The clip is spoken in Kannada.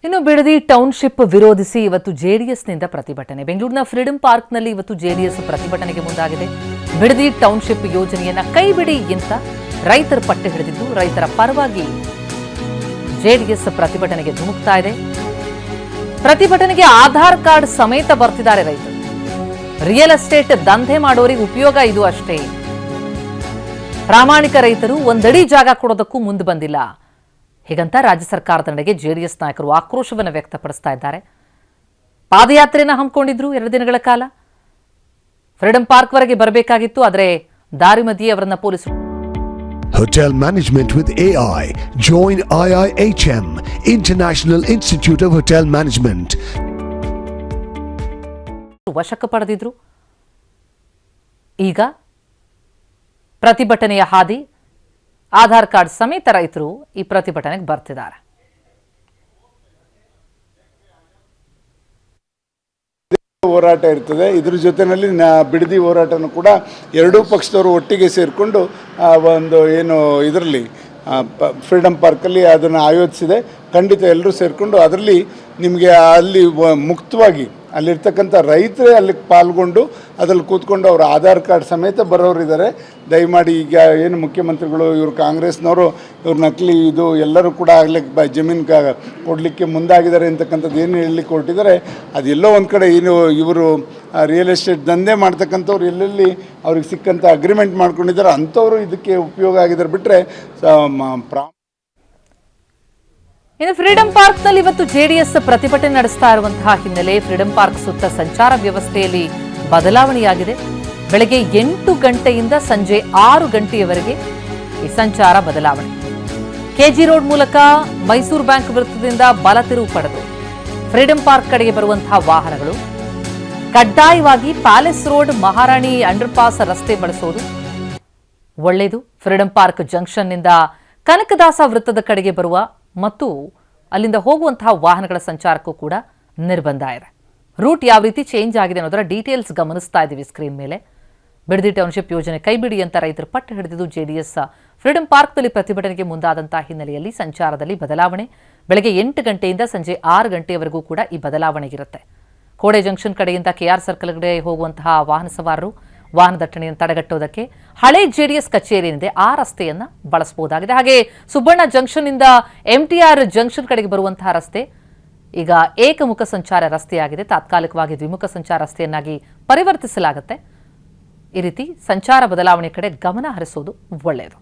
ಇನ್ನು ಬಿಡದಿ ಟೌನ್ಶಿಪ್ ವಿರೋಧಿಸಿ ಇವತ್ತು ಜೆಡಿಎಸ್ನಿಂದ ಪ್ರತಿಭಟನೆ. ಬೆಂಗಳೂರಿನ ಫ್ರೀಡಂ ಪಾರ್ಕ್ನಲ್ಲಿ ಇವತ್ತು ಜೆಡಿಎಸ್ ಪ್ರತಿಭಟನೆಗೆ ಮುಂದಾಗಿದೆ. ಬಿಡದಿ ಟೌನ್ಶಿಪ್ ಯೋಜನೆಯನ್ನ ಕೈಬಿಡಿ ಅಂತ ರೈತರ ಪಟ್ಟು ಹಿಡಿದಿದ್ದು, ರೈತರ ಪರವಾಗಿ ಜೆಡಿಎಸ್ ಪ್ರತಿಭಟನೆಗೆ ಧುಮುಕ್ತಾ ಇದೆ. ಪ್ರತಿಭಟನೆಗೆ ಆಧಾರ್ ಕಾರ್ಡ್ ಸಮೇತ ಬರ್ತಿದ್ದಾರೆ ರೈತರು. ರಿಯಲ್ ಎಸ್ಟೇಟ್ ದಂಧೆ ಮಾಡೋರಿಗೆ ಉಪಯೋಗ ಇದು ಅಷ್ಟೇ. ಪ್ರಾಮಾಣಿಕ ರೈತರು ಒಂದಡಿ ಜಾಗ ಕೊಡೋದಕ್ಕೂ ಮುಂದೆ ಬಂದಿಲ್ಲ. ಹೀಗಂತ ರಾಜ್ಯ ಸರ್ಕಾರದ ನಡೆಗೆ ಜೆಡಿಎಸ್ ನಾಯಕರು ಆಕ್ರೋಶವನ್ನು ವ್ಯಕ್ತಪಡಿಸ್ತಾ ಇದ್ದಾರೆ. ಪಾದಯಾತ್ರೆಯನ್ನು ಹಮ್ಮಿಕೊಂಡಿದ್ರು 2 ದಿನಗಳ ಕಾಲ. ಫ್ರೀಡಂ ಪಾರ್ಕ್ ವರೆಗೆ ಬರಬೇಕಾಗಿತ್ತು, ಆದರೆ ದಾರಿ ಮಧ್ಯೆ ಅವರನ್ನ ಪೊಲೀಸರು Hotel Management with AI. Join IIHM, International Institute of Hotel Management. ವಶಕ್ಕೆ ಪಡೆದಿದ್ರು. ಈಗ ಪ್ರತಿಭಟನೆಯ ಹಾದಿ, ಆಧಾರ್ ಕಾರ್ಡ್ ಸಮೇತ ರೈತರು ಈ ಪ್ರತಿಭಟನೆಗೆ ಬರ್ತಿದ್ದಾರೆ. ಹೋರಾಟ ಇರ್ತದೆ. ಇದ್ರ ಜೊತೆಯಲ್ಲಿ ಬಿಡದಿ ಹೋರಾಟನೂ ಕೂಡ ಎರಡೂ ಪಕ್ಷದವರು ಒಟ್ಟಿಗೆ ಸೇರಿಕೊಂಡು ಒಂದು ಏನು ಇದರಲ್ಲಿ ಫ್ರೀಡಂ ಪಾರ್ಕಲ್ಲಿ ಅದನ್ನು ಆಯೋಜಿಸಿದೆ. ಖಂಡಿತ ಎಲ್ಲರೂ ಸೇರಿಕೊಂಡು ಅದರಲ್ಲಿ ನಿಮಗೆ ಅಲ್ಲಿ ಮುಕ್ತವಾಗಿ ಅಲ್ಲಿರ್ತಕ್ಕಂಥ ರೈತರೇ ಅಲ್ಲಿ ಪಾಲ್ಗೊಂಡು ಅದರಲ್ಲಿ ಕೂತ್ಕೊಂಡು ಅವ್ರ ಆಧಾರ್ ಕಾರ್ಡ್ ಸಮೇತ ಬರೋರಿದ್ದಾರೆ. ದಯಮಾಡಿ ಈಗ ಏನು ಮುಖ್ಯಮಂತ್ರಿಗಳು ಇವರು ಕಾಂಗ್ರೆಸ್ನವರು ಇವ್ರು ನಕಲಿ ಇದು ಎಲ್ಲರೂ ಕೂಡ ಆಗಲಿಕ್ಕೆ ಜಮೀನು ಕೊಡಲಿಕ್ಕೆ ಮುಂದಾಗಿದ್ದಾರೆ ಅಂತಕ್ಕಂಥದ್ದು ಏನು ಹೇಳಲಿಕ್ಕೆ ಹೊರಟಿದ್ದಾರೆ, ಅದೆಲ್ಲೋ ಒಂದು ಕಡೆ ಏನು ಇವರು ರಿಯಲ್ ಎಸ್ಟೇಟ್ ದಂಧೆ ಮಾಡ್ತಕ್ಕಂಥವ್ರು ಎಲ್ಲೆಲ್ಲಿ ಅವ್ರಿಗೆ ಸಿಕ್ಕಂಥ ಅಗ್ರಿಮೆಂಟ್ ಮಾಡ್ಕೊಂಡಿದ್ದಾರೆ ಅಂಥವರು ಇದಕ್ಕೆ ಉಪಯೋಗ ಆಗಿದ್ದಾರೆ. ಬಿಟ್ಟರೆ ಇನ್ನು ಫ್ರೀಡಂ ಪಾರ್ಕ್ನಲ್ಲಿ ಇವತ್ತು ಜೆಡಿಎಸ್ ಪ್ರತಿಭಟನೆ ನಡೆಸ್ತಾ ಇರುವಂತಹ ಹಿನ್ನೆಲೆ ಫ್ರೀಡಂ ಪಾರ್ಕ್ ಸುತ್ತ ಸಂಚಾರ ವ್ಯವಸ್ಥೆಯಲ್ಲಿ ಬದಲಾವಣೆಯಾಗಿದೆ. ಬೆಳಗ್ಗೆ 8 ಗಂಟೆಯಿಂದ ಸಂಜೆ 6 ಗಂಟೆಯವರೆಗೆ ಈ ಸಂಚಾರ ಬದಲಾವಣೆ. ಕೆಜಿ ರೋಡ್ ಮೂಲಕ ಮೈಸೂರು ಬ್ಯಾಂಕ್ ವೃತ್ತದಿಂದ ಬಲ ತಿರುವು ಪಡೆದು ಫ್ರೀಡಂ ಪಾರ್ಕ್ ಕಡೆಗೆ ಬರುವಂತಹ ವಾಹನಗಳು ಕಡ್ಡಾಯವಾಗಿ ಪ್ಯಾಲೇಸ್ ರೋಡ್, ಮಹಾರಾಣಿ ಅಂಡರ್ ಪಾಸ್ ರಸ್ತೆ ಬಳಸೋದು ಒಳ್ಳೆಯದು. ಫ್ರೀಡಂ ಪಾರ್ಕ್ ಜಂಕ್ಷನ್ನಿಂದ ಕನಕದಾಸ ವೃತ್ತದ ಕಡೆಗೆ ಬರುವ ಮತ್ತು ಅಲ್ಲಿಂದ ಹೋಗುವಂತಹ ವಾಹನಗಳ ಸಂಚಾರಕ್ಕೂ ಕೂಡ ನಿರ್ಬಂಧ ಇದೆ. ರೂಟ್ ಯಾವ ರೀತಿ ಚೇಂಜ್ ಆಗಿದೆ ಅನ್ನೋದರ ಡೀಟೇಲ್ಸ್ ಗಮನಿಸ್ತಾ ಇದ್ದೀವಿ ಸ್ಕ್ರೀನ್ ಮೇಲೆ. ಬಿಡದಿ ಟೌನ್ಶಿಪ್ ಯೋಜನೆ ಕೈಬಿಡಿ ಅಂತ ರೈತರು ಪಟ್ಟು ಹಿಡಿದಿದ್ದು ಜೆಡಿಎಸ್ ಫ್ರೀಡಂ ಪಾರ್ಕ್ನಲ್ಲಿ ಪ್ರತಿಭಟನೆಗೆ ಮುಂದಾದಂತಹ ಹಿನ್ನೆಲೆಯಲ್ಲಿ ಸಂಚಾರದಲ್ಲಿ ಬದಲಾವಣೆ. ಬೆಳಗ್ಗೆ 8 ಗಂಟೆಯಿಂದ ಸಂಜೆ 6 ಗಂಟೆಯವರೆಗೂ ಕೂಡ ಈ ಬದಲಾವಣೆ ಇರುತ್ತೆ. ಕೋಡೆ ಜಂಕ್ಷನ್ ಕಡೆಯಿಂದ ಕೆಆರ್ ಸರ್ಕಲ್ ಕಡೆ ಹೋಗುವಂತಹ ವಾಹನ ಸವಾರರು ವಾಹನ ದಟ್ಟಣೆಯನ್ನು ತಡೆಗಟ್ಟುವುದಕ್ಕೆ ಹಳೆ ಜೆಡಿಎಸ್ ಕಚೇರಿ ಏನಿದೆ ಆ ರಸ್ತೆಯನ್ನು ಬಳಸಬಹುದಾಗಿದೆ. ಹಾಗೆ ಸುಬ್ಬಣ್ಣ ಜಂಕ್ಷನ್ ಇಂದ ಎಂಟಿಆರ್ ಜಂಕ್ಷನ್ ಕಡೆಗೆ ಬರುವಂತಹ ರಸ್ತೆ ಈಗ ಏಕಮುಖ ಸಂಚಾರ ರಸ್ತೆಯಾಗಿದೆ. ತಾತ್ಕಾಲಿಕವಾಗಿ ದ್ವಿಮುಖ ಸಂಚಾರ ರಸ್ತೆಯನ್ನಾಗಿ ಪರಿವರ್ತಿಸಲಾಗುತ್ತೆ. ಈ ರೀತಿ ಸಂಚಾರ ಬದಲಾವಣೆ ಕಡೆ ಗಮನ ಹರಿಸುವುದು ಒಳ್ಳೆಯದು.